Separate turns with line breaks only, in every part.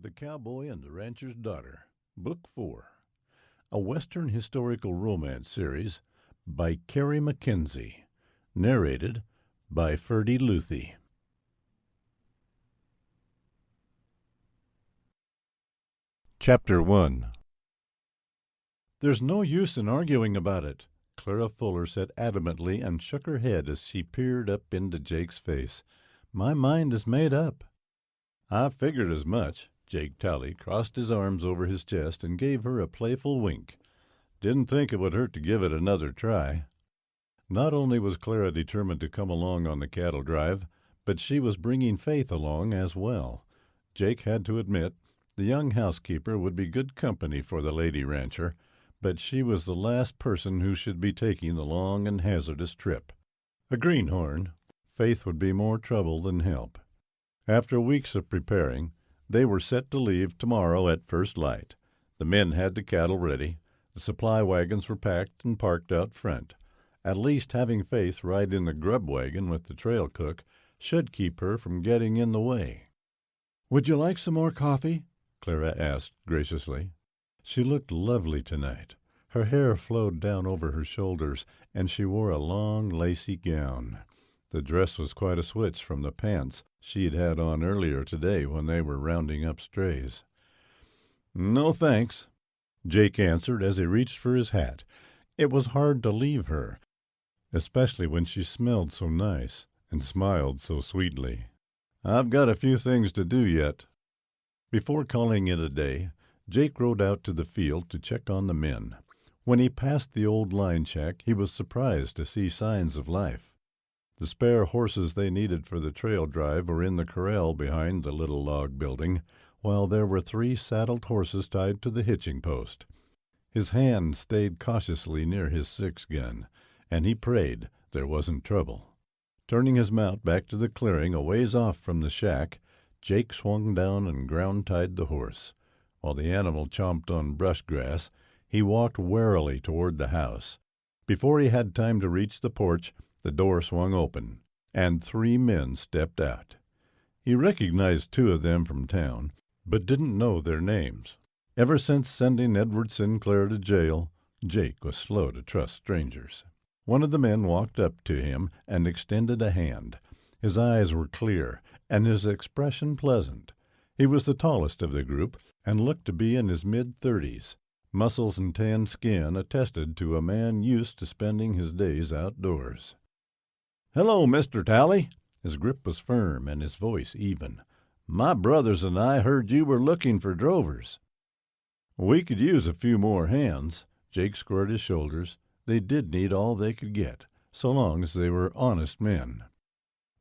The Cowboy and the Rancher's Daughter, Book 4, a Western historical romance series by Kari Mackenzie, narrated by Ferdy Luthi. Chapter 1. "There's no use in arguing about it," Clara Fuller said adamantly and shook her head as she peered up into Jake's face. "My mind is made up." "I figured as much." Jake Talley crossed his arms over his chest and gave her a playful wink. "Didn't think it would hurt to give it another try." Not only was Clara determined to come along on the cattle drive, but she was bringing Faith along as well. Jake had to admit the young housekeeper would be good company for the lady rancher, but she was the last person who should be taking the long and hazardous trip. A greenhorn, Faith would be more trouble than help. After weeks of preparing, they were set to leave tomorrow at first light. The men had the cattle ready. The supply wagons were packed and parked out front. At least having Faith ride in the grub wagon with the trail cook should keep her from getting in the way. "Would you like some more coffee?" Clara asked graciously. She looked lovely tonight. Her hair flowed down over her shoulders, and she wore a long, lacy gown. The dress was quite a switch from the pants she had had on earlier today when they were rounding up strays. "No, thanks," Jake answered as he reached for his hat. It was hard to leave her, especially when she smelled so nice and smiled so sweetly. "I've got a few things to do yet." Before calling it a day, Jake rode out to the field to check on the men. When he passed the old line shack, he was surprised to see signs of life. The spare horses they needed for the trail drive were in the corral behind the little log building, while there were 3 saddled horses tied to the hitching post. His hand stayed cautiously near his 6-gun, and he prayed there wasn't trouble. Turning his mount back to the clearing a ways off from the shack, Jake swung down and ground-tied the horse. While the animal chomped on brush grass, he walked warily toward the house. Before he had time to reach the porch, the door swung open, and 3 men stepped out. He recognized 2 of them from town, but didn't know their names. Ever since sending Edward Sinclair to jail, Jake was slow to trust strangers. One of the men walked up to him and extended a hand. His eyes were clear, and his expression pleasant. He was the tallest of the group, and looked to be in his mid-30s. Muscles and tanned skin attested to a man used to spending his days outdoors. "Hello, Mr. Talley." His grip was firm and his voice even. "My brothers and I heard you were looking for drovers." "We could use a few more hands." Jake squared his shoulders. They did need all they could get, so long as they were honest men.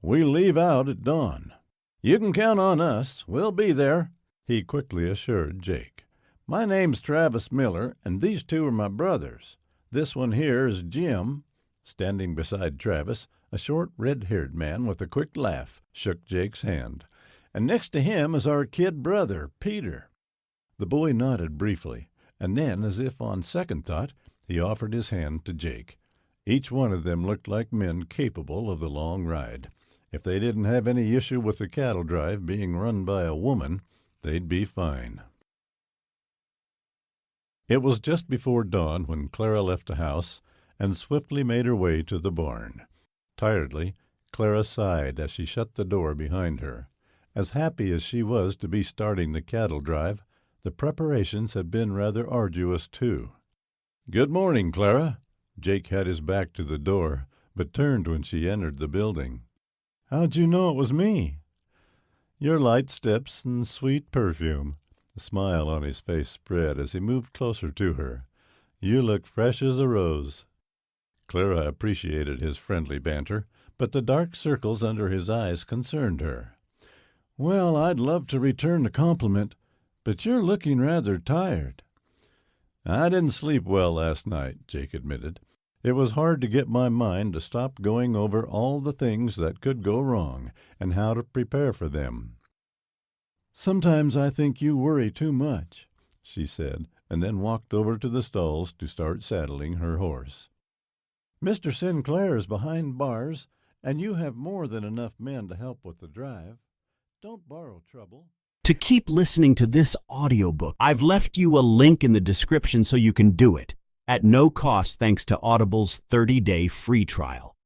"We leave out at dawn." "You can count on us. We'll be there," he quickly assured Jake. "My name's Travis Miller, and these 2 are my brothers. This one here is Jim." Standing beside Travis, a short, red-haired man with a quick laugh shook Jake's hand. "And next to him is our kid brother, Peter." The boy nodded briefly, and then, as if on second thought, he offered his hand to Jake. Each one of them looked like men capable of the long ride. If they didn't have any issue with the cattle drive being run by a woman, they'd be fine. It was just before dawn when Clara left the house and swiftly made her way to the barn. Tiredly, Clara sighed as she shut the door behind her. As happy as she was to be starting the cattle drive, the preparations had been rather arduous, too. "Good morning, Clara." Jake had his back to the door, but turned when she entered the building. "How'd you know it was me?" "Your light steps and sweet perfume." A smile on his face spread as he moved closer to her. "You look fresh as a rose." Clara appreciated his friendly banter, but the dark circles under his eyes concerned her. "Well, I'd love to return the compliment, but you're looking rather tired." "I didn't sleep well last night," Jake admitted. "It was hard to get my mind to stop going over all the things that could go wrong and how to prepare for them." "Sometimes I think you worry too much," she said, and then walked over to the stalls to start saddling her horse. "Mr. Sinclair is behind bars, and you have more than enough men to help with the drive. Don't borrow trouble."
To keep listening to this audiobook, I've left you a link in the description so you can do it, at no cost thanks to Audible's 30-day free trial.